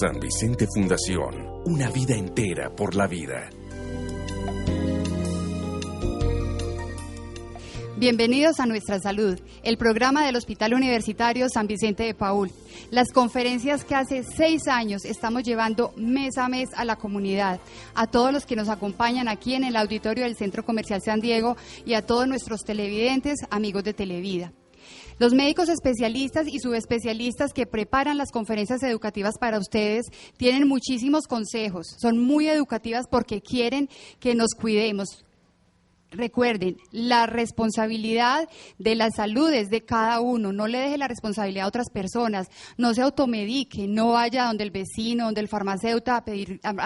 San Vicente Fundación, una vida entera por la vida. Bienvenidos a Nuestra Salud, el programa del Hospital Universitario San Vicente de Paúl. Las conferencias que hace 6 años estamos llevando mes a mes a la comunidad, a todos los que nos acompañan aquí en el auditorio del Centro Comercial San Diego y a todos nuestros televidentes, amigos de Televida. Los médicos especialistas y subespecialistas que preparan las conferencias educativas para ustedes tienen muchísimos consejos, son muy educativas porque quieren que nos cuidemos. Recuerden, la responsabilidad de la salud es de cada uno, no le deje la responsabilidad a otras personas, no se automedique, no vaya donde el vecino, donde el farmacéutico a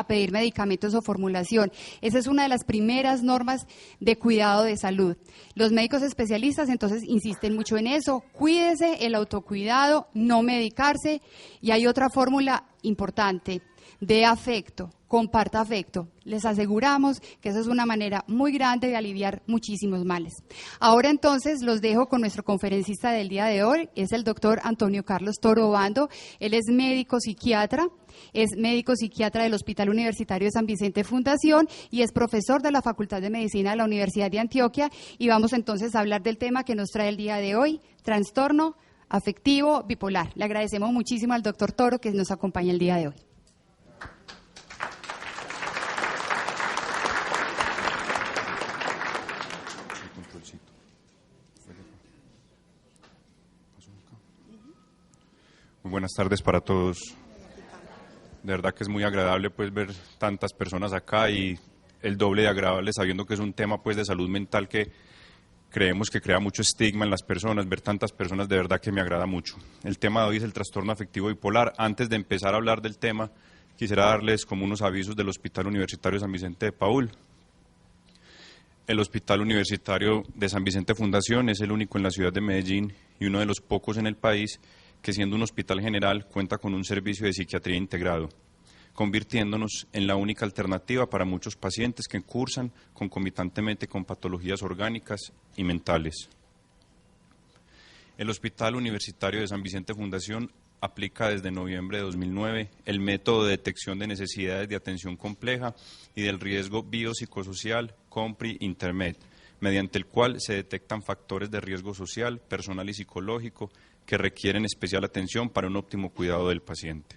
pedir medicamentos o formulación. Esa es una de las primeras normas de cuidado de salud. Los médicos especialistas entonces insisten mucho en eso, cuídese, el autocuidado, no medicarse, y hay otra fórmula importante. De afecto, comparta afecto. Les aseguramos que esa es una manera muy grande de aliviar muchísimos males. Ahora entonces los dejo con nuestro conferencista del día de hoy, es el doctor Antonio Carlos Toro Obando. Él es médico psiquiatra del Hospital Universitario de San Vicente Fundación y es profesor de la Facultad de Medicina de la Universidad de Antioquia. Y vamos entonces a hablar del tema que nos trae el día de hoy, trastorno afectivo bipolar. Le agradecemos muchísimo al doctor Toro que nos acompaña el día de hoy. Muy buenas tardes para todos. De verdad que es muy agradable pues ver tantas personas acá y el doble de agradable sabiendo que es un tema pues de salud mental que creemos que crea mucho estigma en las personas. Ver tantas personas de verdad que me agrada mucho. El tema de hoy es el trastorno afectivo bipolar. Antes de empezar a hablar del tema, quisiera darles como unos avisos del Hospital Universitario de San Vicente de Paúl. El Hospital Universitario de San Vicente Fundación es el único en la ciudad de Medellín y uno de los pocos en el país que siendo un hospital general cuenta con un servicio de psiquiatría integrado, convirtiéndonos en la única alternativa para muchos pacientes que cursan concomitantemente con patologías orgánicas y mentales. El Hospital Universitario de San Vicente Fundación aplica desde noviembre de 2009 el método de detección de necesidades de atención compleja y del riesgo biopsicosocial COMPRI-Intermed, mediante el cual se detectan factores de riesgo social, personal y psicológico que requieren especial atención para un óptimo cuidado del paciente.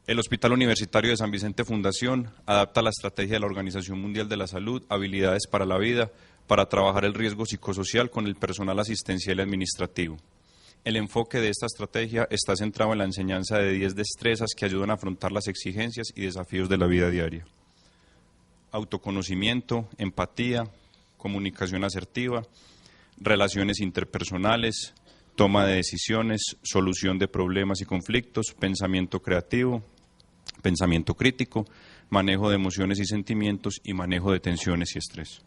El Hospital Universitario de San Vicente Fundación adapta la estrategia de la Organización Mundial de la Salud, Habilidades para la Vida, para trabajar el riesgo psicosocial con el personal asistencial y administrativo. El enfoque de esta estrategia está centrado en la enseñanza de 10 destrezas que ayudan a afrontar las exigencias y desafíos de la vida diaria. Autoconocimiento, empatía, comunicación asertiva, relaciones interpersonales, toma de decisiones, solución de problemas y conflictos, pensamiento creativo, pensamiento crítico, manejo de emociones y sentimientos y manejo de tensiones y estrés.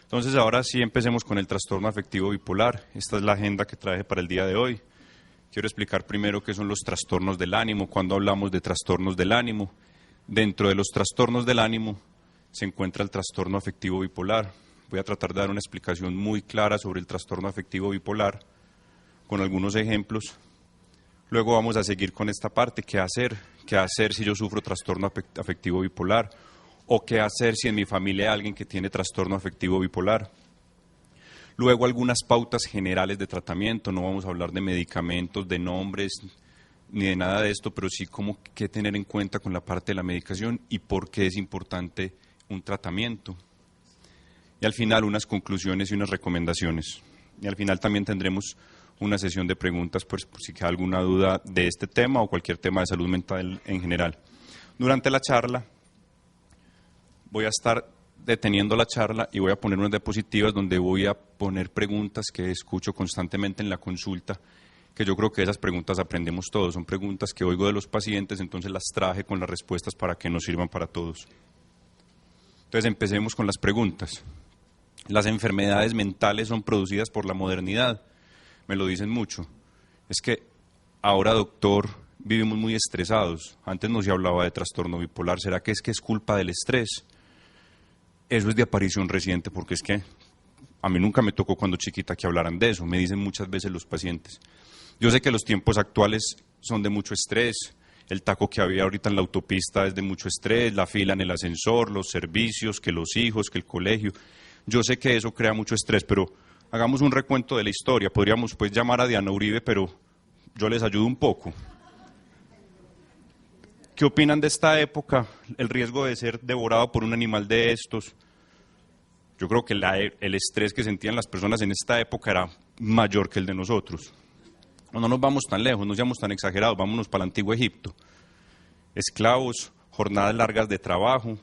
Entonces ahora sí empecemos con el trastorno afectivo bipolar. Esta es la agenda que traje para el día de hoy. Quiero explicar primero qué son los trastornos del ánimo. Cuando hablamos de trastornos del ánimo, dentro de los trastornos del ánimo se encuentra el trastorno afectivo bipolar. Voy a tratar de dar una explicación muy clara sobre el trastorno afectivo bipolar con algunos ejemplos. Luego vamos a seguir con esta parte, qué hacer si yo sufro trastorno afectivo bipolar o qué hacer si en mi familia hay alguien que tiene trastorno afectivo bipolar. Luego algunas pautas generales de tratamiento, no vamos a hablar de medicamentos, de nombres, ni de nada de esto, pero sí como qué tener en cuenta con la parte de la medicación y por qué es importante un tratamiento. Y al final unas conclusiones y unas recomendaciones. Y al final también tendremos una sesión de preguntas por si queda alguna duda de este tema o cualquier tema de salud mental en general. Durante la charla voy a estar deteniendo la charla y voy a poner unas diapositivas donde voy a poner preguntas que escucho constantemente en la consulta, que yo creo que esas preguntas aprendemos todos. Son preguntas que oigo de los pacientes, entonces las traje con las respuestas para que nos sirvan para todos. Entonces empecemos con las preguntas. Las enfermedades mentales son producidas por la modernidad. Me lo dicen mucho. Es que ahora, doctor, vivimos muy estresados. Antes no se hablaba de trastorno bipolar. ¿Será que es culpa del estrés? Eso es de aparición reciente, porque es que a mí nunca me tocó cuando chiquita que hablaran de eso. Me dicen muchas veces los pacientes. Yo sé que los tiempos actuales son de mucho estrés, el taco que había ahorita en la autopista es de mucho estrés, la fila en el ascensor, los servicios, que los hijos, que el colegio. Yo sé que eso crea mucho estrés, pero hagamos un recuento de la historia. Podríamos pues llamar a Diana Uribe, pero yo les ayudo un poco. ¿Qué opinan de esta época? El riesgo de ser devorado por un animal de estos. Yo creo que el estrés que sentían las personas en esta época era mayor que el de nosotros. No nos vamos tan lejos, no seamos tan exagerados, vámonos para el antiguo Egipto. Esclavos, jornadas largas de trabajo,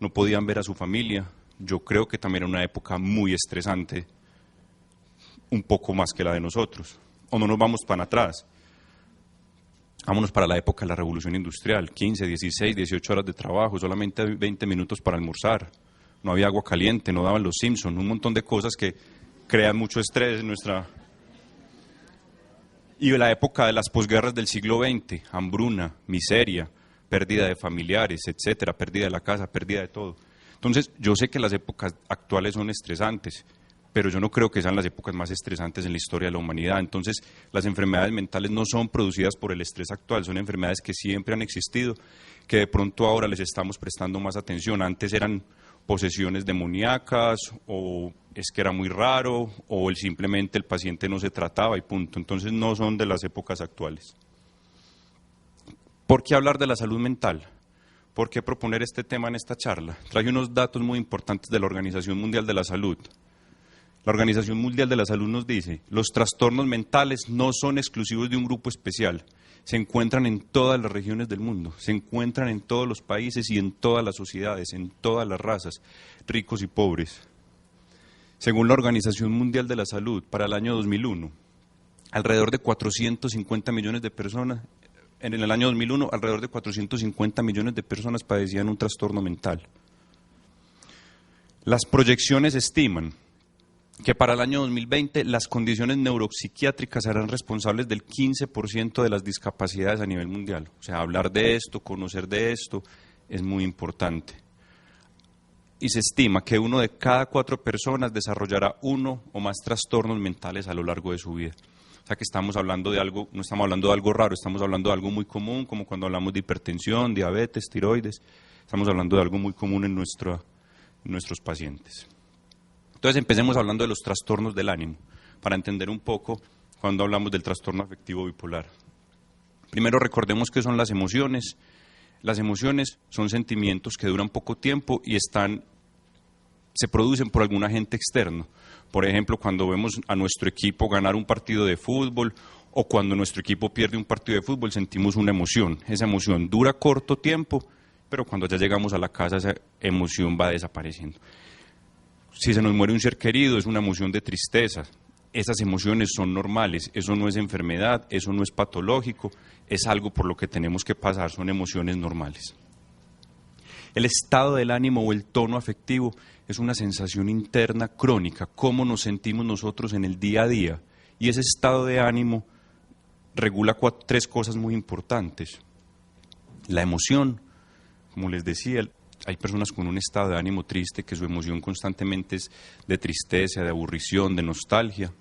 no podían ver a su familia. Yo creo que también era una época muy estresante, un poco más que la de nosotros. O no nos vamos tan atrás. Vámonos para la época de la Revolución Industrial, 15, 16, 18 horas de trabajo, solamente 20 minutos para almorzar. No había agua caliente, no daban los Simpsons, un montón de cosas que crean mucho estrés en nuestra... Y la época de las posguerras del siglo XX, hambruna, miseria, pérdida de familiares, etcétera, pérdida de la casa, pérdida de todo. Entonces, yo sé que las épocas actuales son estresantes, pero yo no creo que sean las épocas más estresantes en la historia de la humanidad. Entonces, las enfermedades mentales no son producidas por el estrés actual, son enfermedades que siempre han existido, que de pronto ahora les estamos prestando más atención. Antes eran posesiones demoníacas, o es que era muy raro, o simplemente el paciente no se trataba y punto. Entonces no son de las épocas actuales. ¿Por qué hablar de la salud mental? ¿Por qué proponer este tema en esta charla? Traje unos datos muy importantes de la Organización Mundial de la Salud. La Organización Mundial de la Salud nos dice, los trastornos mentales no son exclusivos de un grupo especial, se encuentran en todas las regiones del mundo, se encuentran en todos los países y en todas las sociedades, en todas las razas, ricos y pobres. Según la Organización Mundial de la Salud, para el año 2001, alrededor de 450 millones de personas, en el año 2001, alrededor de 450 millones de personas padecían un trastorno mental. Las proyecciones estiman que para el año 2020 las condiciones neuropsiquiátricas serán responsables del 15% de las discapacidades a nivel mundial. O sea, hablar de esto, conocer de esto, es muy importante. Y se estima que 1 de cada 4 personas desarrollará 1 o más trastornos mentales a lo largo de su vida. O sea que estamos hablando de algo, no estamos hablando de algo raro, estamos hablando de algo muy común, como cuando hablamos de hipertensión, diabetes, tiroides. Estamos hablando de algo muy común en nuestros pacientes. Entonces empecemos hablando de los trastornos del ánimo, para entender un poco cuando hablamos del trastorno afectivo bipolar. Primero recordemos qué son las emociones. Las emociones son sentimientos que duran poco tiempo y se producen por algún agente externo. Por ejemplo, cuando vemos a nuestro equipo ganar un partido de fútbol o cuando nuestro equipo pierde un partido de fútbol, sentimos una emoción. Esa emoción dura corto tiempo, pero cuando ya llegamos a la casa esa emoción va desapareciendo. Si se nos muere un ser querido, es una emoción de tristeza. Esas emociones son normales, eso no es enfermedad, eso no es patológico, es algo por lo que tenemos que pasar, son emociones normales. El estado del ánimo o el tono afectivo es una sensación interna crónica, cómo nos sentimos nosotros en el día a día. Y ese estado de ánimo regula 3 cosas muy importantes. La emoción, como les decía, hay personas con un estado de ánimo triste que su emoción constantemente es de tristeza, de aburrición, de nostalgia.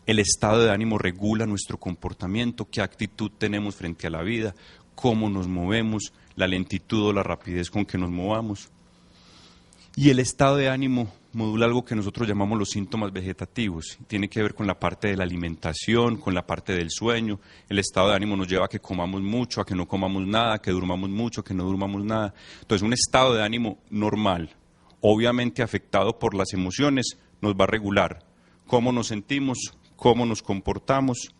El estado de ánimo regula nuestro comportamiento, qué actitud tenemos frente a la vida, cómo nos movemos, la lentitud o la rapidez con que nos movamos. Y el estado de ánimo modula algo que nosotros llamamos los síntomas vegetativos. Tiene que ver con la parte de la alimentación, con la parte del sueño. El estado de ánimo nos lleva a que comamos mucho, a que no comamos nada, a que durmamos mucho, a que no durmamos nada. Entonces, un estado de ánimo normal, obviamente afectado por las emociones, nos va a regular cómo nos sentimos, cómo nos comportamos,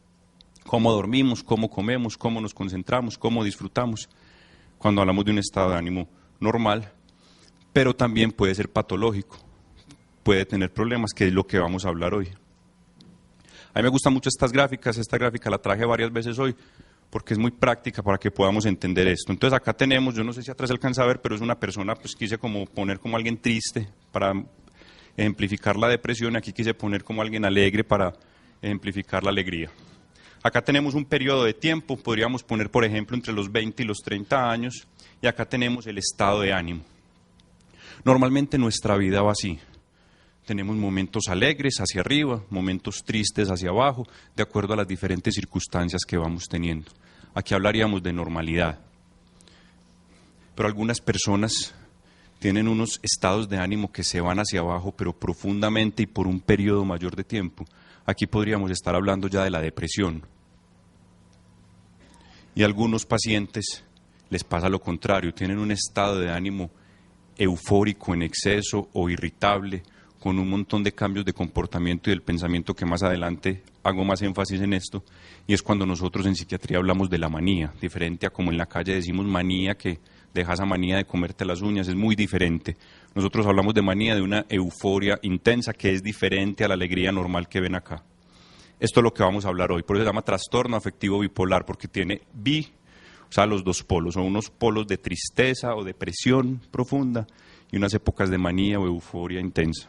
cómo dormimos, cómo comemos, cómo nos concentramos, cómo disfrutamos. Cuando hablamos de un estado de ánimo normal, pero también puede ser patológico, puede tener problemas, que es lo que vamos a hablar hoy. A mí me gustan mucho estas gráficas, esta gráfica la traje varias veces hoy, porque es muy práctica para que podamos entender esto. Entonces acá tenemos, yo no sé si atrás se alcanza a ver, pero es una persona, pues quise como poner como alguien triste para ejemplificar la depresión, y aquí quise poner como alguien alegre para ejemplificar la alegría. Acá tenemos un periodo de tiempo, podríamos poner por ejemplo entre los 20 y los 30 años, y acá tenemos el estado de ánimo. Normalmente nuestra vida va así. tenemos momentos alegres hacia arriba, momentos tristes hacia abajo, de acuerdo a las diferentes circunstancias que vamos teniendo. Aquí hablaríamos de normalidad. Pero algunas personas tienen unos estados de ánimo que se van hacia abajo, pero profundamente y por un periodo mayor de tiempo. Aquí podríamos estar hablando ya de la depresión. Y a algunos pacientes les pasa lo contrario, tienen un estado de ánimo eufórico en exceso o irritable, con un montón de cambios de comportamiento y del pensamiento que más adelante hago más énfasis en esto, y es cuando nosotros en psiquiatría hablamos de la manía, diferente a como en la calle decimos manía, que dejas esa manía de comerte las uñas, es muy diferente. Nosotros hablamos de manía, de una euforia intensa que es diferente a la alegría normal que ven acá. Esto es lo que vamos a hablar hoy, por eso se llama trastorno afectivo bipolar, porque tiene o sea, los dos polos, son unos polos de tristeza o depresión profunda y unas épocas de manía o euforia intensa.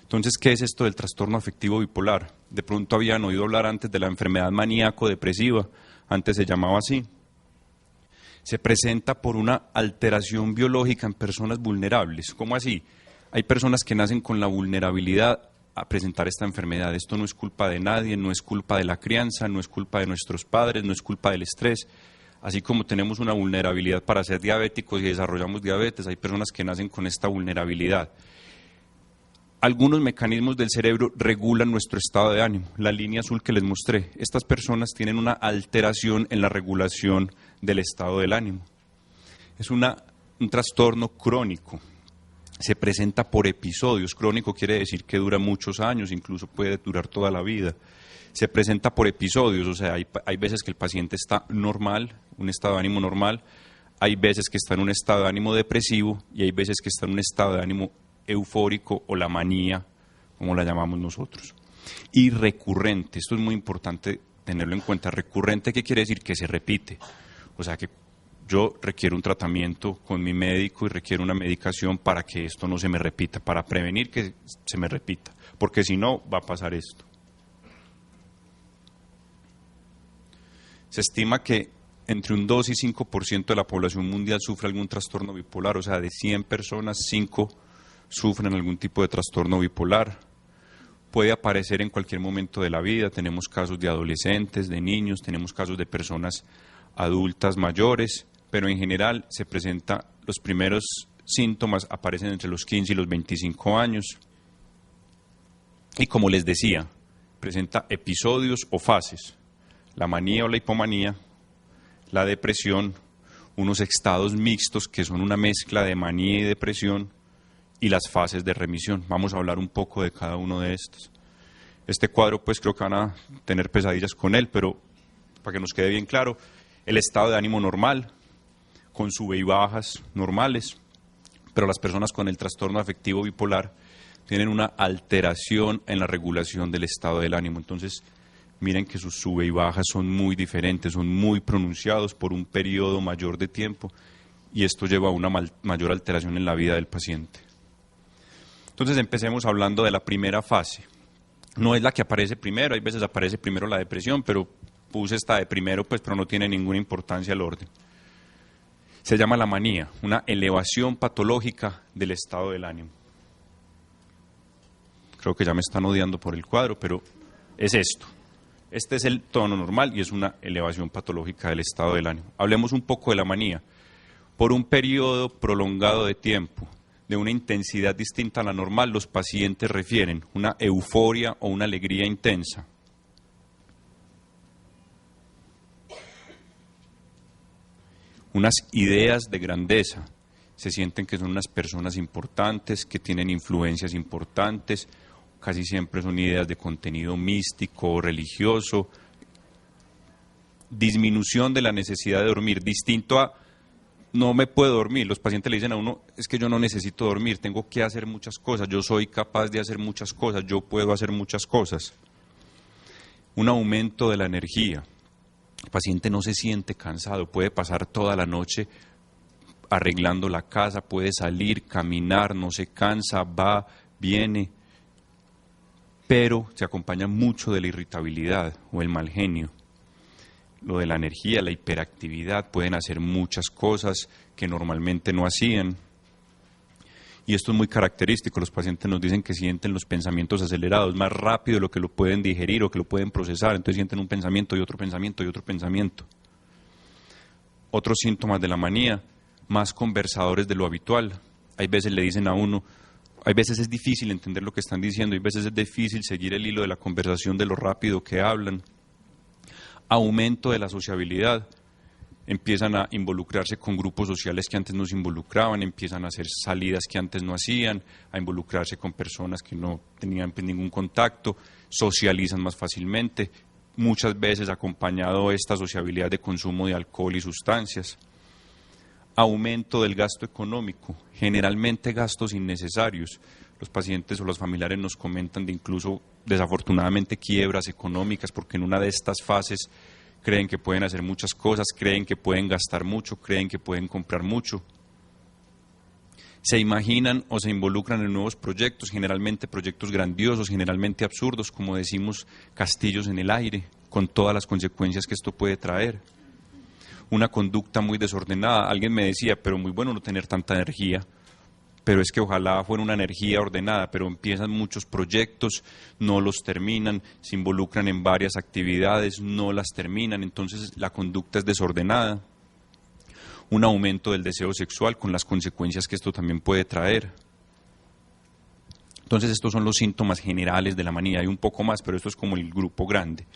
Entonces, ¿qué es esto del trastorno afectivo bipolar? De pronto habían oído hablar antes de la enfermedad maníaco-depresiva, antes se llamaba así. Se presenta por una alteración biológica en personas vulnerables. ¿Cómo así? Hay personas que nacen con la vulnerabilidad a presentar esta enfermedad. Esto no es culpa de nadie, no es culpa de la crianza, no es culpa de nuestros padres, no es culpa del estrés. Así como tenemos una vulnerabilidad para ser diabéticos y desarrollamos diabetes, hay personas que nacen con esta vulnerabilidad. Algunos mecanismos del cerebro regulan nuestro estado de ánimo. La línea azul que les mostré, estas personas tienen una alteración en la regulación del estado del ánimo. Es un trastorno crónico. Se presenta por episodios. Crónico quiere decir que dura muchos años, incluso puede durar toda la vida. Se presenta por episodios, o sea, hay veces que el paciente está normal, un estado de ánimo normal, hay veces que está en un estado de ánimo depresivo y hay veces que está en un estado de ánimo eufórico o la manía, como la llamamos nosotros. Y recurrente, esto es muy importante tenerlo en cuenta. Recurrente, ¿qué quiere decir? Que se repite. O sea que yo requiero un tratamiento con mi médico y requiero una medicación para que esto no se me repita, para prevenir que se me repita, porque si no va a pasar esto. Se estima que entre un 2 y 5% de la población mundial sufre algún trastorno bipolar, o sea, de 100 personas, 5 sufren algún tipo de trastorno bipolar. Puede aparecer en cualquier momento de la vida, tenemos casos de adolescentes, de niños, tenemos casos de personas adultas mayores, pero en general se presenta, los primeros síntomas aparecen entre los 15 y los 25 años. Y como les decía, presenta episodios o fases, la manía o la hipomanía, la depresión, unos estados mixtos que son una mezcla de manía y depresión, y las fases de remisión. Vamos a hablar un poco de cada uno de estos. Este cuadro, pues creo que van a tener pesadillas con él, pero para que nos quede bien claro, el estado de ánimo normal, con sube y bajas normales, pero las personas con el trastorno afectivo bipolar tienen una alteración en la regulación del estado del ánimo. Entonces, miren que sus sube y bajas son muy diferentes, son muy pronunciados por un periodo mayor de tiempo, y esto lleva a una mayor alteración en la vida del paciente. Entonces empecemos hablando de la primera fase. No es la que aparece primero, hay veces aparece primero la depresión, pero puse esta de primero, pues, pero no tiene ninguna importancia el orden. Se llama la manía, una elevación patológica del estado del ánimo. Creo que ya me están odiando por el cuadro, pero es esto. Este es el tono normal y es una elevación patológica del estado del ánimo. Hablemos un poco de la manía. Por un periodo prolongado de tiempo, de una intensidad distinta a la normal, los pacientes refieren una euforia o una alegría intensa. Unas ideas de grandeza, se sienten que son unas personas importantes, que tienen influencias importantes, casi siempre son ideas de contenido místico o religioso. Disminución de la necesidad de dormir, distinto a no me puedo dormir. Los pacientes le dicen a uno, es que yo no necesito dormir, tengo que hacer muchas cosas, yo soy capaz de hacer muchas cosas, yo puedo hacer muchas cosas. Un aumento de la energía. El paciente no se siente cansado, puede pasar toda la noche arreglando la casa, puede salir, caminar, no se cansa, va, viene, pero se acompaña mucho de la irritabilidad o el mal genio. Lo de la energía, la hiperactividad, pueden hacer muchas cosas que normalmente no hacían. Y esto es muy característico, los pacientes nos dicen que sienten los pensamientos acelerados, más rápido de lo que lo pueden digerir o que lo pueden procesar, entonces sienten un pensamiento y otro pensamiento y otro pensamiento. Otros síntomas de la manía, más conversadores de lo habitual. Hay veces le dicen a uno, hay veces es difícil entender lo que están diciendo, hay veces es difícil seguir el hilo de la conversación de lo rápido que hablan. Aumento de la sociabilidad. Empiezan a involucrarse con grupos sociales que antes no se involucraban, empiezan a hacer salidas que antes no hacían, a involucrarse con personas que no tenían ningún contacto, socializan más fácilmente, muchas veces acompañado esta sociabilidad de consumo de alcohol y sustancias. Aumento del gasto económico, generalmente gastos innecesarios. Los pacientes o los familiares nos comentan de incluso, desafortunadamente, quiebras económicas, porque en una de estas fases creen que pueden hacer muchas cosas, creen que pueden gastar mucho, creen que pueden comprar mucho. Se imaginan o se involucran en nuevos proyectos, generalmente proyectos grandiosos, generalmente absurdos, como decimos, castillos en el aire, con todas las consecuencias que esto puede traer. Una conducta muy desordenada. Alguien me decía, pero muy bueno no tener tanta energía, pero es que ojalá fuera una energía ordenada, pero empiezan muchos proyectos, no los terminan, se involucran en varias actividades, no las terminan, entonces la conducta es desordenada. Un aumento del deseo sexual con las consecuencias que esto también puede traer. Entonces estos son los síntomas generales de la manía, hay un poco más, pero esto es como el grupo grande.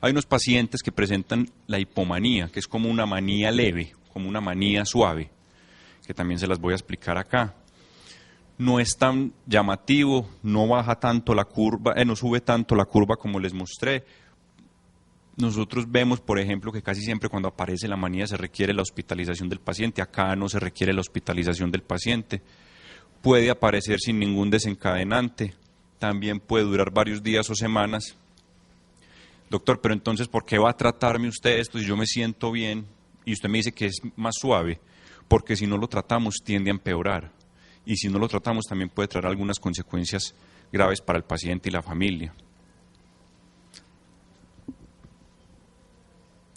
Hay unos pacientes que presentan la hipomanía, que es como una manía leve, como una manía suave, que también se las voy a explicar acá. No es tan llamativo, no baja tanto la curva, no sube tanto la curva como les mostré. Nosotros vemos, por ejemplo, que casi siempre cuando aparece la manía se requiere la hospitalización del paciente. Acá no se requiere la hospitalización del paciente. Puede aparecer sin ningún desencadenante. También puede durar varios días o semanas. Doctor, pero entonces, ¿por qué va a tratarme usted esto si yo me siento bien? Y usted me dice que es más suave. Porque si no lo tratamos tiende a empeorar. Y si no lo tratamos también puede traer algunas consecuencias graves para el paciente y la familia.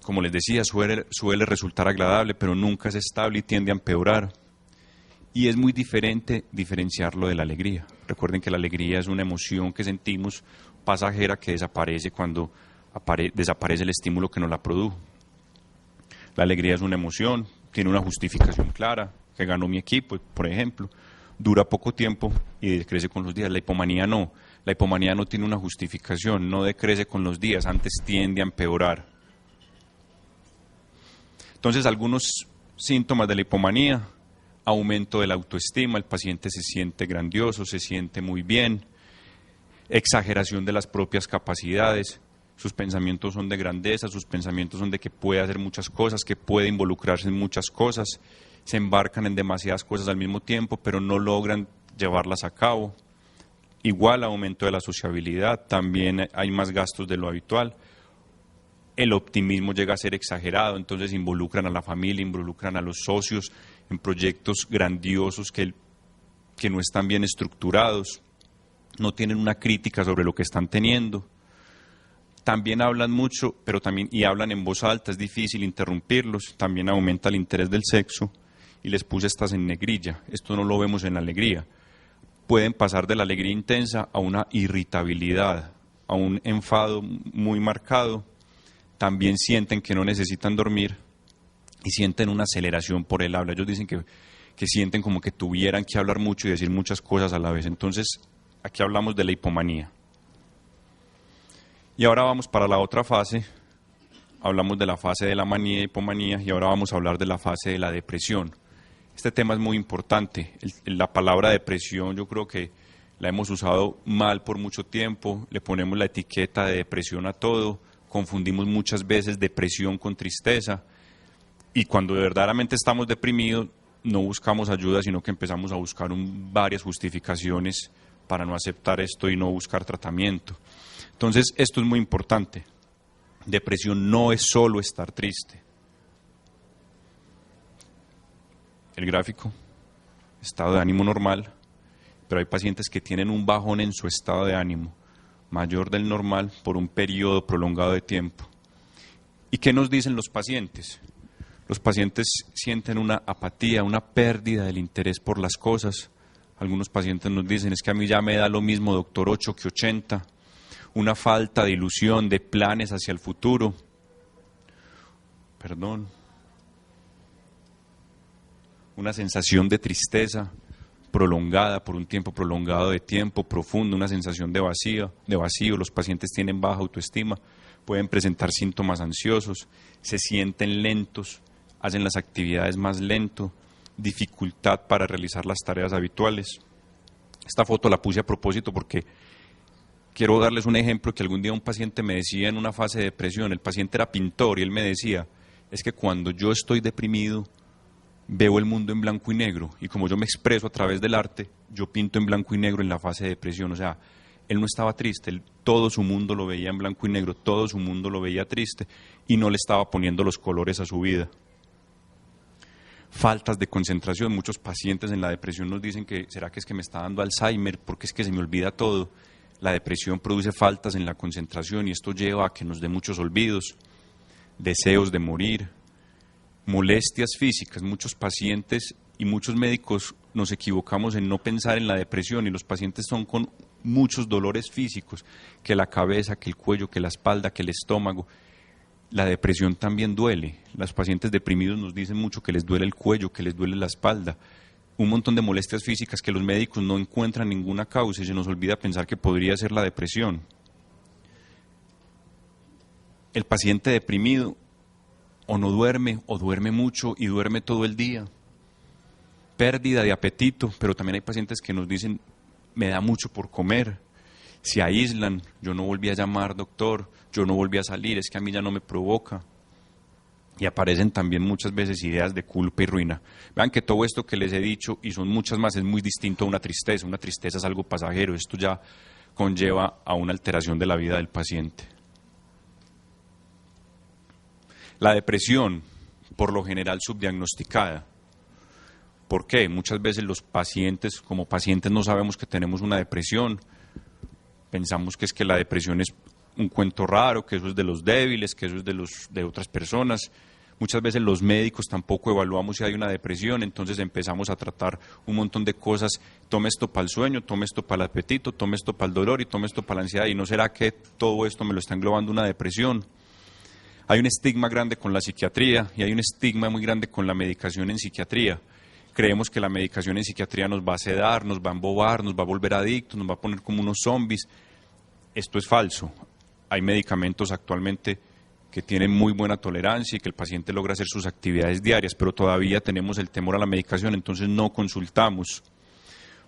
Como les decía, suele resultar agradable, pero nunca es estable y tiende a empeorar. Y es muy diferente diferenciarlo de la alegría. Recuerden que la alegría es una emoción que sentimos pasajera que desaparece cuando desaparece el estímulo que nos la produjo. La alegría es una emoción, tiene una justificación clara, que ganó mi equipo, por ejemplo. Dura poco tiempo y decrece con los días. La hipomanía no. La hipomanía no tiene una justificación, no decrece con los días, antes tiende a empeorar. Entonces, algunos síntomas de la hipomanía: aumento de la autoestima, el paciente se siente grandioso, se siente muy bien, exageración de las propias capacidades, sus pensamientos son de grandeza, sus pensamientos son de que puede hacer muchas cosas, que puede involucrarse en muchas cosas, se embarcan en demasiadas cosas al mismo tiempo, pero no logran llevarlas a cabo. Igual aumento de la sociabilidad, también hay más gastos de lo habitual. El optimismo llega a ser exagerado, entonces involucran a la familia, involucran a los socios en proyectos grandiosos que no están bien estructurados, no tienen una crítica sobre lo que están teniendo. También hablan mucho, pero también y hablan en voz alta, es difícil interrumpirlos. También aumenta el interés del sexo. Y les puse estas en negrilla. Esto no lo vemos en la alegría. Pueden pasar de la alegría intensa a una irritabilidad, a un enfado muy marcado. También sienten que no necesitan dormir y sienten una aceleración por el habla. Ellos dicen que sienten como que tuvieran que hablar mucho y decir muchas cosas a la vez. Entonces, aquí hablamos de la hipomanía. Y ahora vamos para la otra fase. Hablamos de la fase de la manía y hipomanía y ahora vamos a hablar de la fase de la depresión. Este tema es muy importante. La palabra depresión yo creo que la hemos usado mal por mucho tiempo. Le ponemos la etiqueta de depresión a todo. Confundimos muchas veces depresión con tristeza. Y cuando verdaderamente estamos deprimidos, no buscamos ayuda, sino que empezamos a buscar varias justificaciones para no aceptar esto y no buscar tratamiento. Entonces, esto es muy importante. Depresión no es solo estar triste. El gráfico, estado de ánimo normal, pero hay pacientes que tienen un bajón en su estado de ánimo, mayor del normal por un periodo prolongado de tiempo. ¿Y qué nos dicen los pacientes? Los pacientes sienten una apatía, una pérdida del interés por las cosas, Algunos pacientes nos dicen, es que a mí ya me da lo mismo, doctor, 8 que 80. Una falta de ilusión, de planes hacia el futuro. Una sensación de tristeza prolongada, por un tiempo prolongado de tiempo, profundo, una sensación de vacío. Los pacientes tienen baja autoestima, pueden presentar síntomas ansiosos, se sienten lentos, hacen las actividades más lento, dificultad para realizar las tareas habituales. Esta foto la puse a propósito porque quiero darles un ejemplo que algún día un paciente me decía en una fase de depresión. El paciente era pintor y él me decía, es que cuando yo estoy deprimido veo el mundo en blanco y negro, y como yo me expreso a través del arte, yo pinto en blanco y negro en la fase de depresión. O sea, él no estaba triste, todo su mundo lo veía en blanco y negro, todo su mundo lo veía triste y no le estaba poniendo los colores a su vida. Faltas de concentración, muchos pacientes en la depresión nos dicen que ¿será que es que me está dando Alzheimer porque es que se me olvida todo? La depresión produce faltas en la concentración y esto lleva a que nos dé muchos olvidos, deseos de morir, molestias físicas. Muchos pacientes y muchos médicos nos equivocamos en no pensar en la depresión y los pacientes son con muchos dolores físicos, que la cabeza, que el cuello, que la espalda, que el estómago. La depresión también duele. Los pacientes deprimidos nos dicen mucho que les duele el cuello, que les duele la espalda. Un montón de molestias físicas que los médicos no encuentran ninguna causa y se nos olvida pensar que podría ser la depresión. El paciente deprimido o no duerme o duerme mucho y duerme todo el día. Pérdida de apetito, pero también hay pacientes que nos dicen, me da mucho por comer. Se aíslan, yo no volví a llamar, doctor, yo no volví a salir, es que a mí ya no me provoca. Y aparecen también muchas veces ideas de culpa y ruina. Vean que todo esto que les he dicho, y son muchas más, es muy distinto a una tristeza. Una tristeza es algo pasajero, esto ya conlleva a una alteración de la vida del paciente. La depresión, por lo general subdiagnosticada. ¿Por qué? Muchas veces los pacientes, como pacientes no sabemos que tenemos una depresión. Pensamos que es que la depresión es un cuento raro, que eso es de los débiles, que eso es de otras personas. Muchas veces los médicos tampoco evaluamos si hay una depresión, entonces empezamos a tratar un montón de cosas. Tome esto para el sueño, tome esto para el apetito, tome esto para el dolor y tome esto para la ansiedad. ¿Y no será que todo esto me lo está englobando una depresión? Hay un estigma grande con la psiquiatría y hay un estigma muy grande con la medicación en psiquiatría. Creemos que la medicación en psiquiatría nos va a sedar, nos va a embobar, nos va a volver adictos, nos va a poner como unos zombies. Esto es falso. Hay medicamentos actualmente que tienen muy buena tolerancia y que el paciente logra hacer sus actividades diarias, pero todavía tenemos el temor a la medicación, entonces no consultamos.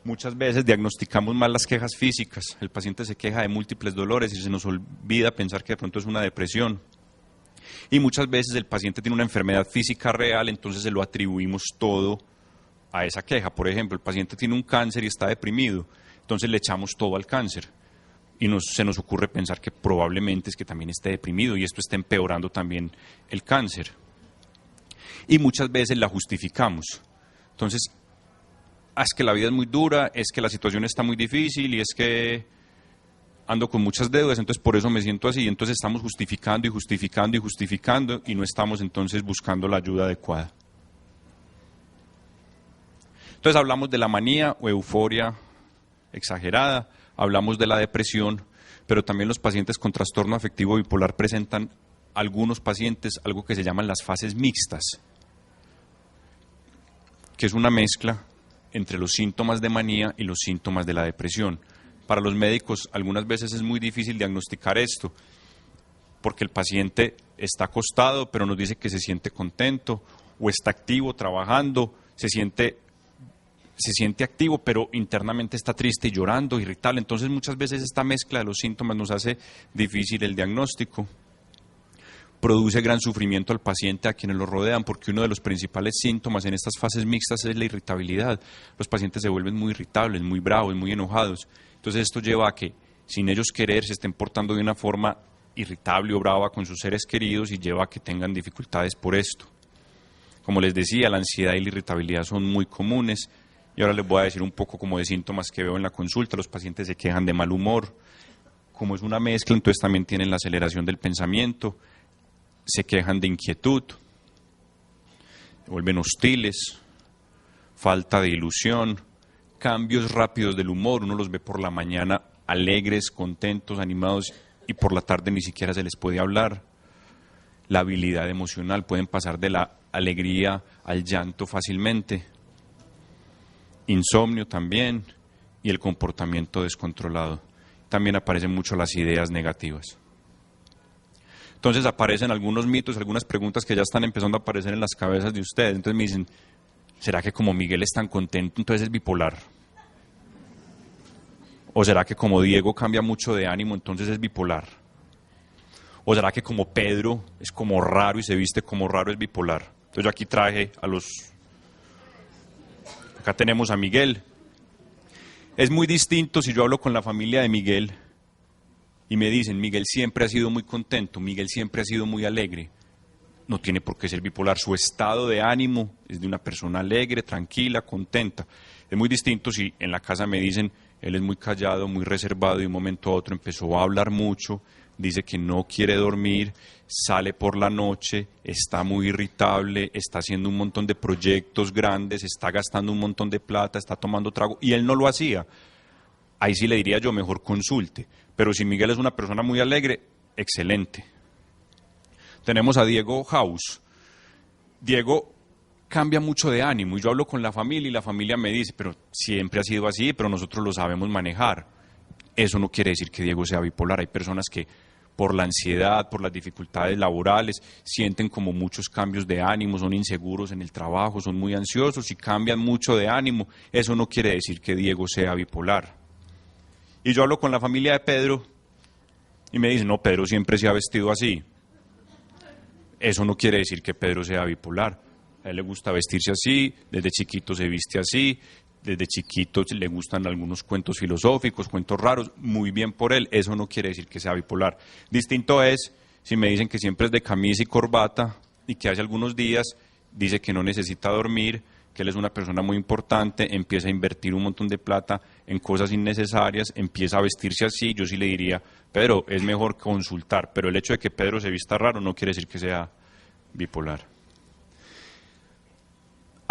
Muchas veces diagnosticamos mal las quejas físicas. El paciente se queja de múltiples dolores y se nos olvida pensar que de pronto es una depresión. Y muchas veces el paciente tiene una enfermedad física real, entonces se lo atribuimos todo a esa queja. Por ejemplo, el paciente tiene un cáncer y está deprimido, entonces le echamos todo al cáncer. Y se nos ocurre pensar que probablemente es que también esté deprimido y esto está empeorando también el cáncer. Y muchas veces la justificamos. Entonces, es que la vida es muy dura, es que la situación está muy difícil y es que ando con muchas deudas, entonces por eso me siento así. Entonces estamos justificando y justificando y justificando y no estamos entonces buscando la ayuda adecuada. Entonces hablamos de la manía o euforia exagerada, hablamos de la depresión, pero también los pacientes con trastorno afectivo bipolar presentan, algunos pacientes, algo que se llaman las fases mixtas, que es una mezcla entre los síntomas de manía y los síntomas de la depresión. Para los médicos algunas veces es muy difícil diagnosticar esto, porque el paciente está acostado, pero nos dice que se siente contento, o está activo, trabajando, se siente activo, pero internamente está triste y llorando, irritable. Entonces muchas veces esta mezcla de los síntomas nos hace difícil el diagnóstico. Produce gran sufrimiento al paciente, a quienes lo rodean, porque uno de los principales síntomas en estas fases mixtas es la irritabilidad. Los pacientes se vuelven muy irritables, muy bravos, muy enojados. Entonces esto lleva a que, sin ellos querer, se estén portando de una forma irritable o brava con sus seres queridos y lleva a que tengan dificultades por esto. Como les decía, la ansiedad y la irritabilidad son muy comunes. Y ahora les voy a decir un poco como de síntomas que veo en la consulta. Los pacientes se quejan de mal humor. Como es una mezcla, entonces también tienen la aceleración del pensamiento. Se quejan de inquietud. Se vuelven hostiles. Falta de ilusión. cambios rápidos del humor, uno los ve por la mañana alegres, contentos, animados, y por la tarde ni siquiera se les puede hablar. La habilidad emocional, pueden pasar de la alegría al llanto fácilmente. Insomnio también, y el comportamiento descontrolado. También aparecen mucho las ideas negativas. Entonces aparecen algunos mitos, algunas preguntas que ya están empezando a aparecer en las cabezas de ustedes. Entonces me dicen, ¿será que como Miguel es tan contento, entonces es bipolar? ¿O será que como Diego cambia mucho de ánimo, entonces es bipolar? ¿O será que como Pedro es como raro y se viste como raro, es bipolar? Entonces yo aquí traje a los... Acá tenemos a Miguel. Es muy distinto si yo hablo con la familia de Miguel y me dicen, Miguel siempre ha sido muy contento, Miguel siempre ha sido muy alegre. No tiene por qué ser bipolar, su estado de ánimo es de una persona alegre, tranquila, contenta. Es muy distinto si en la casa me dicen, él es muy callado, muy reservado, y de un momento a otro empezó a hablar mucho, dice que no quiere dormir, sale por la noche, está muy irritable, está haciendo un montón de proyectos grandes, está gastando un montón de plata, está tomando trago, y él no lo hacía. Ahí sí le diría yo, mejor consulte. Pero si Miguel es una persona muy alegre, excelente. Tenemos a Diego House. Diego cambia mucho de ánimo, y yo hablo con la familia y la familia me dice, pero siempre ha sido así, pero nosotros lo sabemos manejar. Eso no quiere decir que Diego sea bipolar. Hay personas que por la ansiedad, por las dificultades laborales, sienten como muchos cambios de ánimo, son inseguros en el trabajo, son muy ansiosos y cambian mucho de ánimo. Eso no quiere decir que Diego sea bipolar. Y yo hablo con la familia de Pedro y me dicen, no, Pedro siempre se ha vestido así. Eso no quiere decir que Pedro sea bipolar. A él le gusta vestirse así, desde chiquito se viste así, desde chiquito le gustan algunos cuentos filosóficos, cuentos raros, muy bien por él. Eso no quiere decir que sea bipolar. Distinto es si me dicen que siempre es de camisa y corbata y que hace algunos días dice que no necesita dormir, que él es una persona muy importante, empieza a invertir un montón de plata en cosas innecesarias, empieza a vestirse así. Yo sí le diría, Pedro, es mejor consultar, pero el hecho de que Pedro se vista raro no quiere decir que sea bipolar.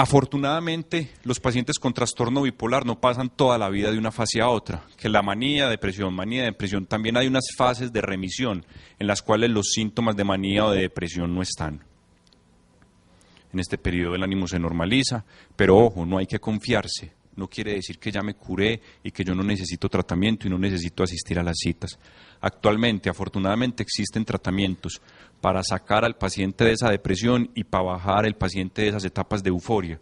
Afortunadamente, los pacientes con trastorno bipolar no pasan toda la vida de una fase a otra, que la manía, depresión, también hay unas fases de remisión en las cuales los síntomas de manía o de depresión no están. En este periodo el ánimo se normaliza, pero ojo, no hay que confiarse. No quiere decir que ya me curé y que yo no necesito tratamiento y no necesito asistir a las citas. Actualmente, afortunadamente, existen tratamientos para sacar al paciente de esa depresión y para bajar al paciente de esas etapas de euforia.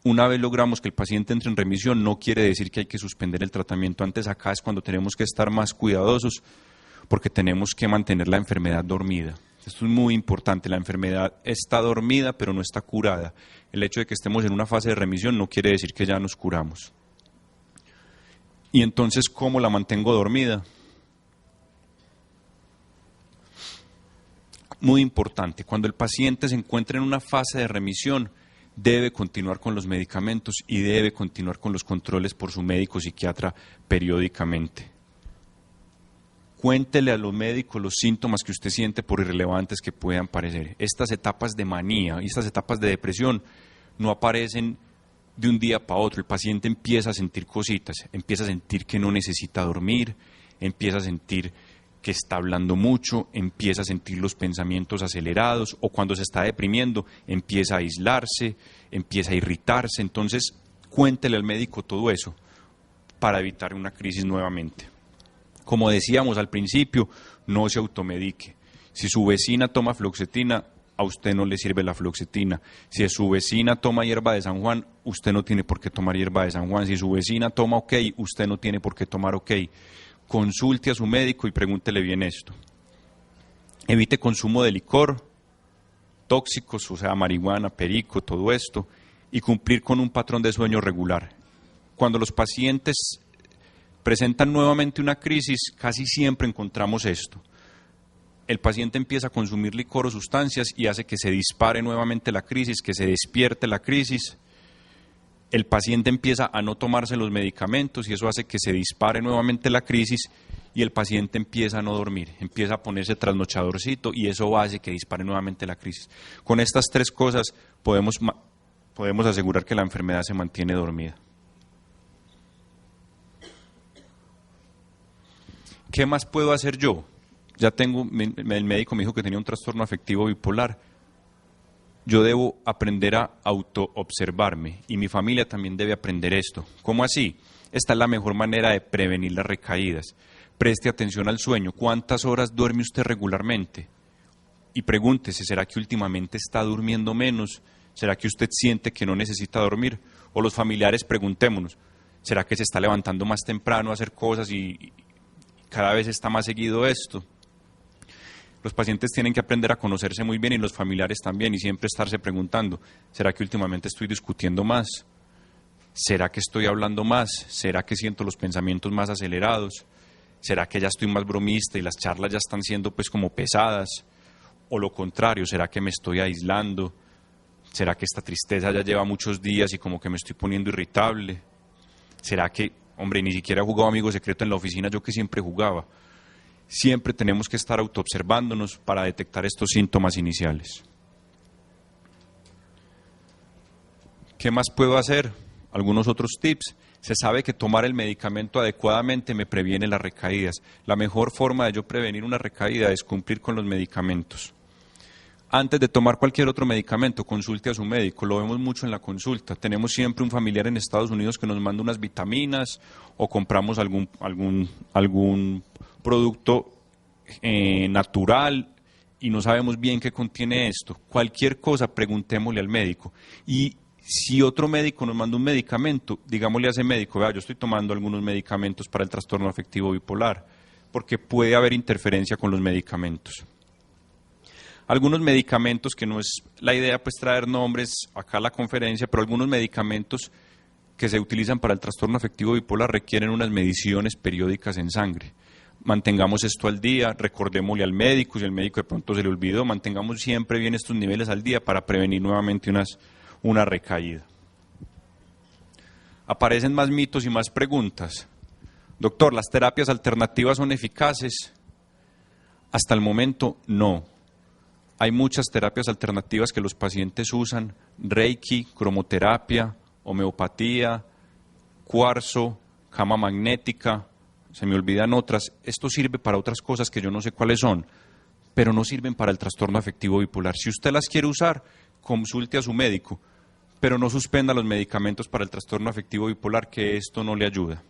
Una vez logramos que el paciente entre en remisión, no quiere decir que hay que suspender el tratamiento. Antes acá es cuando tenemos que estar más cuidadosos porque tenemos que mantener la enfermedad dormida. Esto es muy importante, la enfermedad está dormida pero no está curada. El hecho de que estemos en una fase de remisión no quiere decir que ya nos curamos. Y entonces, ¿cómo la mantengo dormida? Muy importante, cuando el paciente se encuentra en una fase de remisión, debe continuar con los medicamentos y debe continuar con los controles por su médico psiquiatra periódicamente. Cuéntele a los médicos los síntomas que usted siente, por irrelevantes que puedan parecer. Estas etapas de manía y estas etapas de depresión no aparecen de un día para otro. El paciente empieza a sentir cositas, empieza a sentir que no necesita dormir, empieza a sentir que está hablando mucho, empieza a sentir los pensamientos acelerados, o cuando se está deprimiendo empieza a aislarse, empieza a irritarse. Entonces, cuéntele al médico todo eso para evitar una crisis nuevamente. Como decíamos al principio, no se automedique. Si su vecina toma fluoxetina, a usted no le sirve la fluoxetina. Si su vecina toma hierba de San Juan, usted no tiene por qué tomar hierba de San Juan. Si su vecina toma OK, usted no tiene por qué tomar OK. Consulte a su médico y pregúntele bien esto. Evite consumo de licor, tóxicos, o sea, marihuana, perico, todo esto, y cumplir con un patrón de sueño regular. Cuando los pacientes presentan nuevamente una crisis, casi siempre encontramos esto. El paciente empieza a consumir licor o sustancias y hace que se dispare nuevamente la crisis, que se despierte la crisis. El paciente empieza a no tomarse los medicamentos y eso hace que se dispare nuevamente la crisis y el paciente empieza a no dormir, empieza a ponerse trasnochadorcito y eso hace que dispare nuevamente la crisis. Con estas tres cosas podemos asegurar que la enfermedad se mantiene dormida. ¿Qué más puedo hacer yo? Ya tengo, el médico me dijo que tenía un trastorno afectivo bipolar. Yo debo aprender a autoobservarme y mi familia también debe aprender esto. ¿Cómo así? Esta es la mejor manera de prevenir las recaídas. Preste atención al sueño. ¿Cuántas horas duerme usted regularmente? Y pregúntese, ¿será que últimamente está durmiendo menos? ¿Será que usted siente que no necesita dormir? O los familiares, preguntémonos, ¿será que se está levantando más temprano a hacer cosas y cada vez está más seguido esto? Los pacientes tienen que aprender a conocerse muy bien y los familiares también y siempre estarse preguntando, ¿será que últimamente estoy discutiendo más? ¿Será que estoy hablando más? ¿Será que siento los pensamientos más acelerados? ¿Será que ya estoy más bromista y las charlas ya están siendo pues como pesadas? O lo contrario, ¿será que me estoy aislando? ¿Será que esta tristeza ya lleva muchos días y como que me estoy poniendo irritable? ¿Será que, hombre, ni siquiera he jugado Amigo Secreto en la oficina, yo que siempre jugaba? Siempre tenemos que estar autoobservándonos para detectar estos síntomas iniciales. ¿Qué más puedo hacer? Algunos otros tips. Se sabe que tomar el medicamento adecuadamente me previene las recaídas. La mejor forma de yo prevenir una recaída es cumplir con los medicamentos. Antes de tomar cualquier otro medicamento, consulte a su médico. Lo vemos mucho en la consulta. Tenemos siempre un familiar en Estados Unidos que nos manda unas vitaminas o compramos algún producto natural y no sabemos bien qué contiene esto. Cualquier cosa, preguntémosle al médico. Y si otro médico nos manda un medicamento, digámosle a ese médico, vea, yo estoy tomando algunos medicamentos para el trastorno afectivo bipolar, porque puede haber interferencia con los medicamentos. Algunos medicamentos, que no es la idea pues traer nombres acá a la conferencia, pero algunos medicamentos que se utilizan para el trastorno afectivo bipolar requieren unas mediciones periódicas en sangre. Mantengamos esto al día, recordémosle al médico, si el médico de pronto se le olvidó, mantengamos siempre bien estos niveles al día para prevenir nuevamente una recaída. Aparecen más mitos y más preguntas. Doctor, ¿las terapias alternativas son eficaces? Hasta el momento, no. Hay muchas terapias alternativas que los pacientes usan, Reiki, cromoterapia, homeopatía, cuarzo, cama magnética, se me olvidan otras. Esto sirve para otras cosas que yo no sé cuáles son, pero no sirven para el trastorno afectivo bipolar. Si usted las quiere usar, consulte a su médico, pero no suspenda los medicamentos para el trastorno afectivo bipolar, que esto no le ayuda.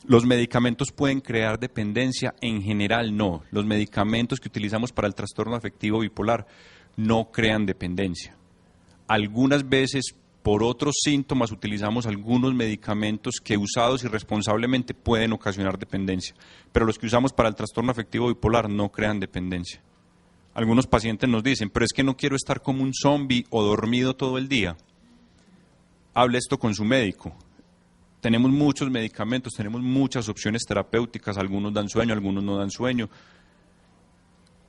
¿Los medicamentos pueden crear dependencia? En general, no. Los medicamentos que utilizamos para el trastorno afectivo bipolar no crean dependencia. Algunas veces, por otros síntomas, utilizamos algunos medicamentos que usados irresponsablemente pueden ocasionar dependencia, pero los que usamos para el trastorno afectivo bipolar no crean dependencia. Algunos pacientes nos dicen, pero es que no quiero estar como un zombi o dormido todo el día. Hable esto con su médico. Tenemos muchos medicamentos, tenemos muchas opciones terapéuticas, algunos dan sueño, algunos no dan sueño.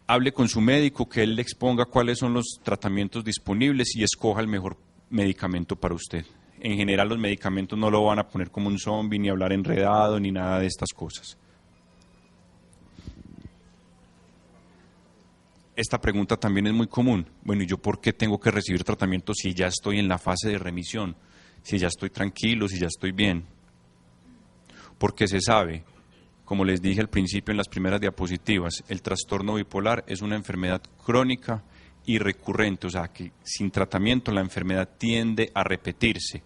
Hable con su médico, que él le exponga cuáles son los tratamientos disponibles y escoja el mejor medicamento para usted. En general los medicamentos no lo van a poner como un zombi, ni hablar enredado, ni nada de estas cosas. Esta pregunta también es muy común. Bueno, ¿y yo por qué tengo que recibir tratamiento si ya estoy en la fase de remisión? Si ya estoy tranquilo, si ya estoy bien. Porque se sabe, como les dije al principio en las primeras diapositivas, el trastorno bipolar es una enfermedad crónica y recurrente, o sea que sin tratamiento la enfermedad tiende a repetirse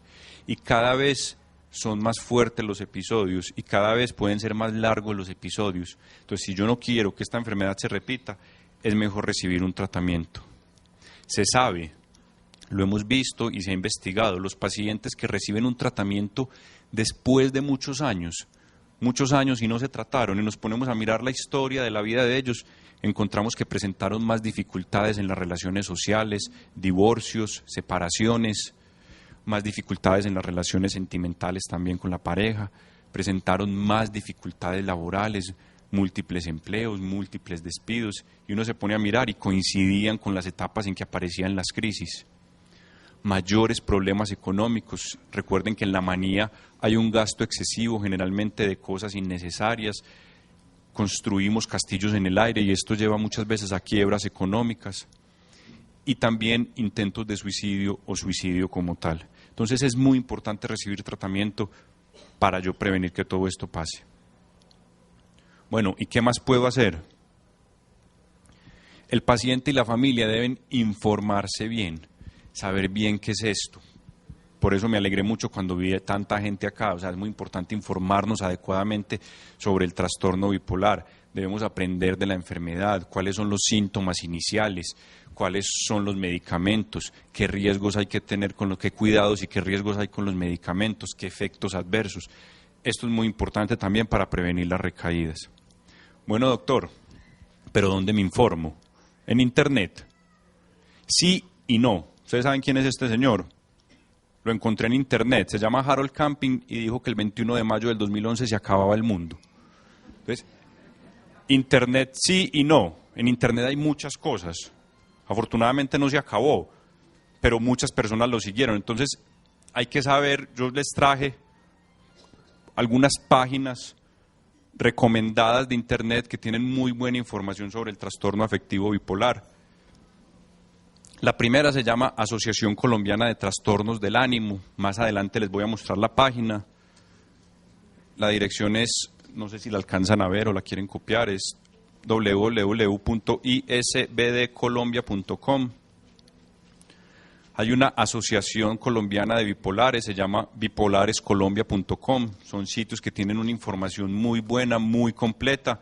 y cada vez son más fuertes los episodios y cada vez pueden ser más largos los episodios. Entonces, si yo no quiero que esta enfermedad se repita, es mejor recibir un tratamiento. Se sabe, lo hemos visto y se ha investigado, los pacientes que reciben un tratamiento después de muchos años y no se trataron, y nos ponemos a mirar la historia de la vida de ellos, encontramos que presentaron más dificultades en las relaciones sociales, divorcios, separaciones, más dificultades en las relaciones sentimentales también con la pareja, presentaron más dificultades laborales, múltiples empleos, múltiples despidos, y uno se pone a mirar y coincidían con las etapas en que aparecían las crisis. Mayores problemas económicos. Recuerden que en la manía hay un gasto excesivo generalmente de cosas innecesarias, construimos castillos en el aire y esto lleva muchas veces a quiebras económicas y también intentos de suicidio o suicidio como tal. Entonces es muy importante recibir tratamiento para yo prevenir que todo esto pase. Bueno, ¿y qué más puedo hacer? El paciente y la familia deben informarse bien, saber bien qué es esto. Por eso me alegré mucho cuando vi tanta gente acá. O sea, es muy importante informarnos adecuadamente sobre el trastorno bipolar. Debemos aprender de la enfermedad, cuáles son los síntomas iniciales, cuáles son los medicamentos, qué riesgos hay que tener con los qué cuidados y qué riesgos hay con los medicamentos, qué efectos adversos. Esto es muy importante también para prevenir las recaídas. Bueno, doctor, ¿pero dónde me informo? En Internet. Sí y no. ¿Ustedes saben quién es este señor? Lo encontré en Internet. Se llama Harold Camping y dijo que el 21 de mayo del 2011 se acababa el mundo. Entonces, Internet sí y no. En Internet hay muchas cosas. Afortunadamente no se acabó, pero muchas personas lo siguieron. Entonces, hay que saber, yo les traje algunas páginas recomendadas de Internet que tienen muy buena información sobre el trastorno afectivo bipolar. La primera se llama Asociación Colombiana de Trastornos del Ánimo. Más adelante les voy a mostrar la página. La dirección es, no sé si la alcanzan a ver o la quieren copiar, es www.isbdcolombia.com. Hay una asociación colombiana de bipolares, se llama bipolarescolombia.com. Son sitios que tienen una información muy buena, muy completa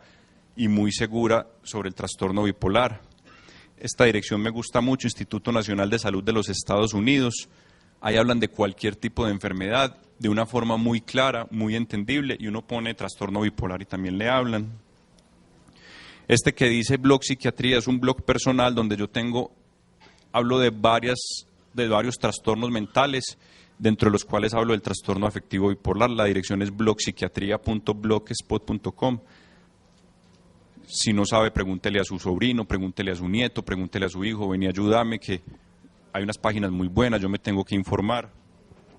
y muy segura sobre el trastorno bipolar. Esta dirección me gusta mucho, Instituto Nacional de Salud de los Estados Unidos. Ahí hablan de cualquier tipo de enfermedad de una forma muy clara, muy entendible, y uno pone trastorno bipolar y también le hablan. Este que dice Blog Psiquiatría es un blog personal donde yo hablo de varios trastornos mentales, dentro de los cuales hablo del trastorno afectivo bipolar. La dirección es blogpsiquiatria.blogspot.com. Si no sabe, pregúntele a su sobrino, pregúntele a su nieto, pregúntele a su hijo, ven y ayúdame, que hay unas páginas muy buenas, yo me tengo que informar.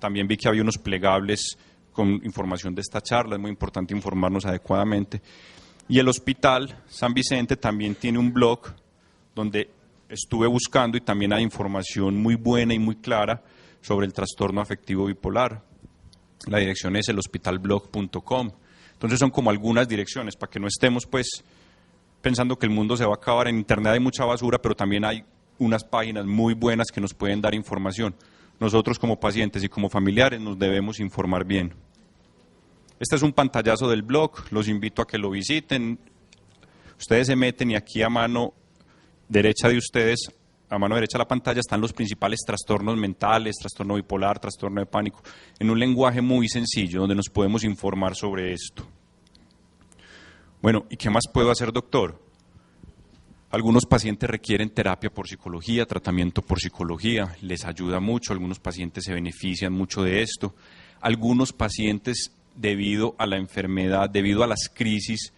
También vi que había unos plegables con información de esta charla, es muy importante informarnos adecuadamente. Y el Hospital San Vicente también tiene un blog donde estuve buscando y también hay información muy buena y muy clara sobre el trastorno afectivo bipolar. La dirección es elhospitalblog.com. Entonces son como algunas direcciones para que no estemos pues pensando que el mundo se va a acabar. En Internet hay mucha basura, pero también hay unas páginas muy buenas que nos pueden dar información. Nosotros como pacientes y como familiares nos debemos informar bien. Este es un pantallazo del blog, los invito a que lo visiten. Ustedes se meten y aquí a mano derecha de ustedes, a mano derecha de la pantalla, están los principales trastornos mentales, trastorno bipolar, trastorno de pánico, en un lenguaje muy sencillo donde nos podemos informar sobre esto. Bueno, ¿y qué más puedo hacer, doctor? Algunos pacientes requieren terapia por psicología, tratamiento por psicología, les ayuda mucho, algunos pacientes se benefician mucho de esto. Algunos pacientes, debido a la enfermedad, debido a las crisis,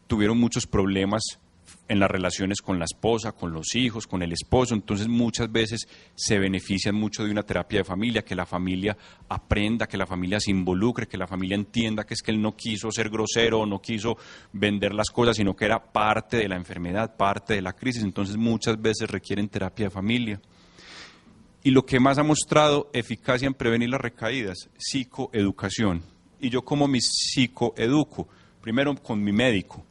tuvieron muchos problemas en las relaciones con la esposa, con los hijos, con el esposo, entonces muchas veces se benefician mucho de una terapia de familia, que la familia aprenda, que la familia se involucre, que la familia entienda que es que él no quiso ser grosero, no quiso vender las cosas, sino que era parte de la enfermedad, parte de la crisis, entonces muchas veces requieren terapia de familia. Y lo que más ha mostrado eficacia en prevenir las recaídas, psicoeducación. Y yo como me psicoeduco, primero con mi médico.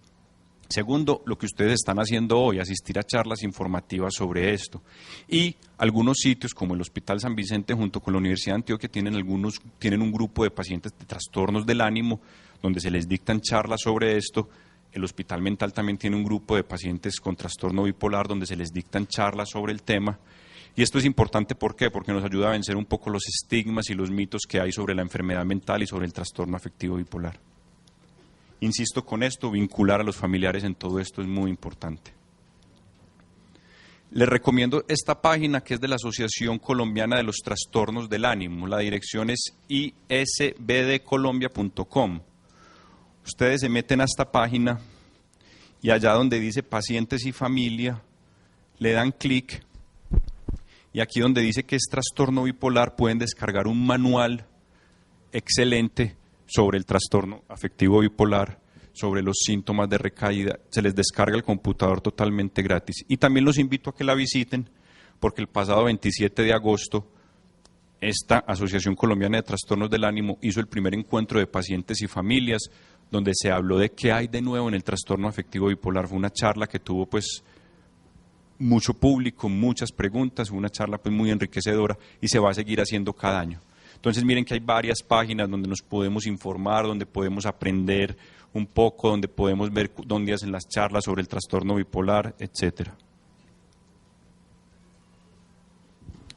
Segundo, lo que ustedes están haciendo hoy, asistir a charlas informativas sobre esto. Y algunos sitios como el Hospital San Vicente junto con la Universidad de Antioquia tienen un grupo de pacientes de trastornos del ánimo donde se les dictan charlas sobre esto. El Hospital Mental también tiene un grupo de pacientes con trastorno bipolar donde se les dictan charlas sobre el tema. Y esto es importante, ¿por qué? Porque nos ayuda a vencer un poco los estigmas y los mitos que hay sobre la enfermedad mental y sobre el trastorno afectivo bipolar. Insisto con esto, vincular a los familiares en todo esto es muy importante. Les recomiendo esta página que es de la Asociación Colombiana de los Trastornos del Ánimo. La dirección es isbdcolombia.com. Ustedes se meten a esta página y allá donde dice pacientes y familia, le dan clic y aquí donde dice que es trastorno bipolar pueden descargar un manual excelente sobre el trastorno afectivo bipolar, sobre los síntomas de recaída. Se les descarga el computador totalmente gratis. Y también los invito a que la visiten, porque el pasado 27 de agosto, esta Asociación Colombiana de Trastornos del Ánimo hizo el primer encuentro de pacientes y familias, donde se habló de qué hay de nuevo en el trastorno afectivo bipolar. Fue una charla que tuvo pues mucho público, muchas preguntas, una charla pues muy enriquecedora y se va a seguir haciendo cada año. Entonces miren que hay varias páginas donde nos podemos informar, donde podemos aprender un poco, donde podemos ver dónde hacen las charlas sobre el trastorno bipolar, etcétera.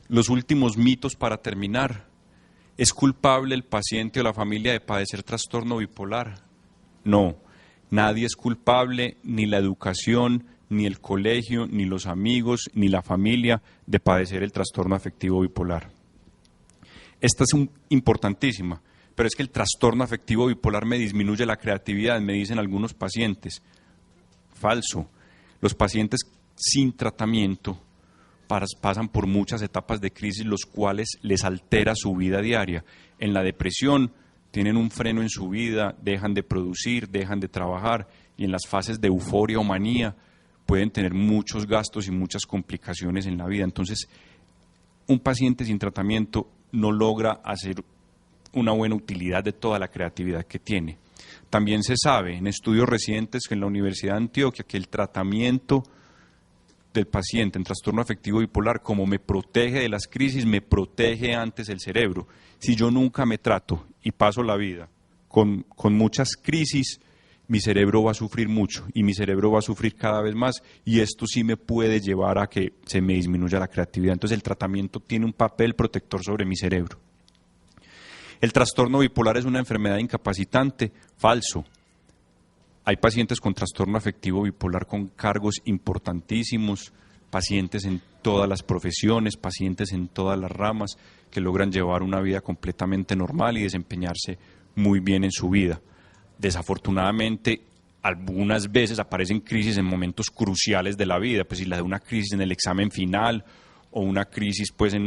Los últimos mitos para terminar. ¿Es culpable el paciente o la familia de padecer trastorno bipolar? No, nadie es culpable, ni la educación, ni el colegio, ni los amigos, ni la familia de padecer el trastorno afectivo bipolar. Esta es importantísima, pero es que el trastorno afectivo bipolar me disminuye la creatividad, me dicen algunos pacientes. Falso. Los pacientes sin tratamiento pasan por muchas etapas de crisis, los cuales les altera su vida diaria. En la depresión tienen un freno en su vida, dejan de producir, dejan de trabajar, y en las fases de euforia o manía pueden tener muchos gastos y muchas complicaciones en la vida. Entonces, un paciente sin tratamiento no logra hacer una buena utilidad de toda la creatividad que tiene. También se sabe en estudios recientes que en la Universidad de Antioquia que el tratamiento del paciente en trastorno afectivo bipolar, como me protege de las crisis, me protege antes el cerebro. Si yo nunca me trato y paso la vida con muchas crisis, mi cerebro va a sufrir mucho y mi cerebro va a sufrir cada vez más, y esto sí me puede llevar a que se me disminuya la creatividad. Entonces el tratamiento tiene un papel protector sobre mi cerebro. ¿El trastorno bipolar es una enfermedad incapacitante? Falso. Hay pacientes con trastorno afectivo bipolar con cargos importantísimos, pacientes en todas las profesiones, pacientes en todas las ramas que logran llevar una vida completamente normal y desempeñarse muy bien en su vida. Desafortunadamente, algunas veces aparecen crisis en momentos cruciales de la vida, pues si la de una crisis en el examen final o una crisis pues en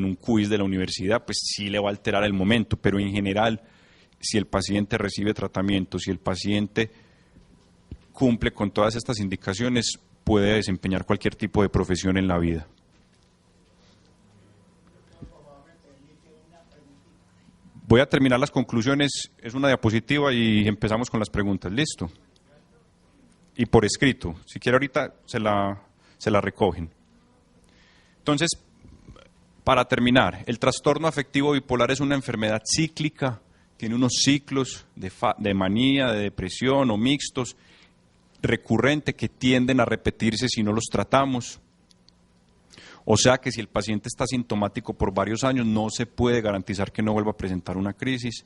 un quiz de la universidad, pues sí le va a alterar el momento, pero en general, si el paciente recibe tratamiento, si el paciente cumple con todas estas indicaciones, puede desempeñar cualquier tipo de profesión en la vida. Voy a terminar las conclusiones, es una diapositiva y empezamos con las preguntas, ¿listo? Y por escrito, si quiere ahorita se la recogen. Entonces, para terminar, el trastorno afectivo bipolar es una enfermedad cíclica, tiene unos ciclos de manía, de depresión o mixtos, recurrente, que tienden a repetirse si no los tratamos. O sea que si el paciente está sintomático por varios años, no se puede garantizar que no vuelva a presentar una crisis.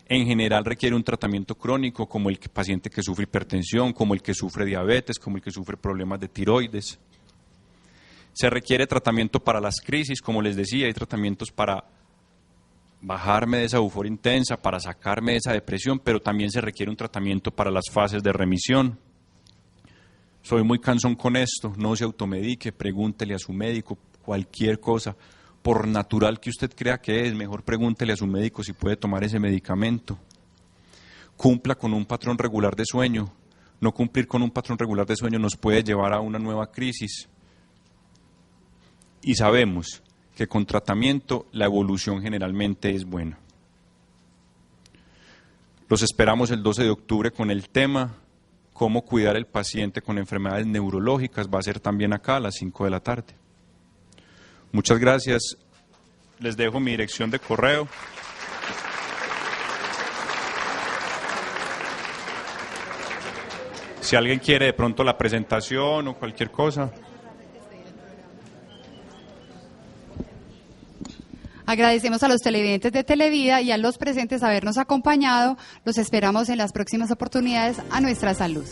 En general requiere un tratamiento crónico, como el paciente que sufre hipertensión, como el que sufre diabetes, como el que sufre problemas de tiroides. Se requiere tratamiento para las crisis, como les decía, hay tratamientos para bajarme de esa euforia intensa, para sacarme de esa depresión, pero también se requiere un tratamiento para las fases de remisión. Soy muy cansón con esto, no se automedique, pregúntele a su médico cualquier cosa. Por natural que usted crea que es, mejor pregúntele a su médico si puede tomar ese medicamento. Cumpla con un patrón regular de sueño. No cumplir con un patrón regular de sueño nos puede llevar a una nueva crisis. Y sabemos que con tratamiento la evolución generalmente es buena. Los esperamos el 12 de octubre con el tema cómo cuidar al paciente con enfermedades neurológicas. Va a ser también acá a las 5 de la tarde. Muchas gracias. Les dejo mi dirección de correo. Si alguien quiere de pronto la presentación o cualquier cosa. Agradecemos a los televidentes de Televida y a los presentes habernos acompañado. Los esperamos en las próximas oportunidades. A nuestra salud.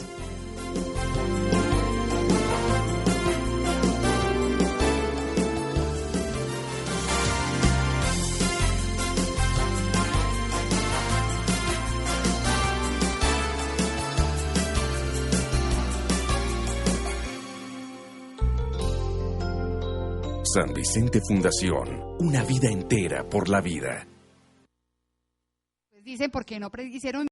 San Vicente Fundación, una vida entera por la vida. Pues dicen, ¿por qué no hicieron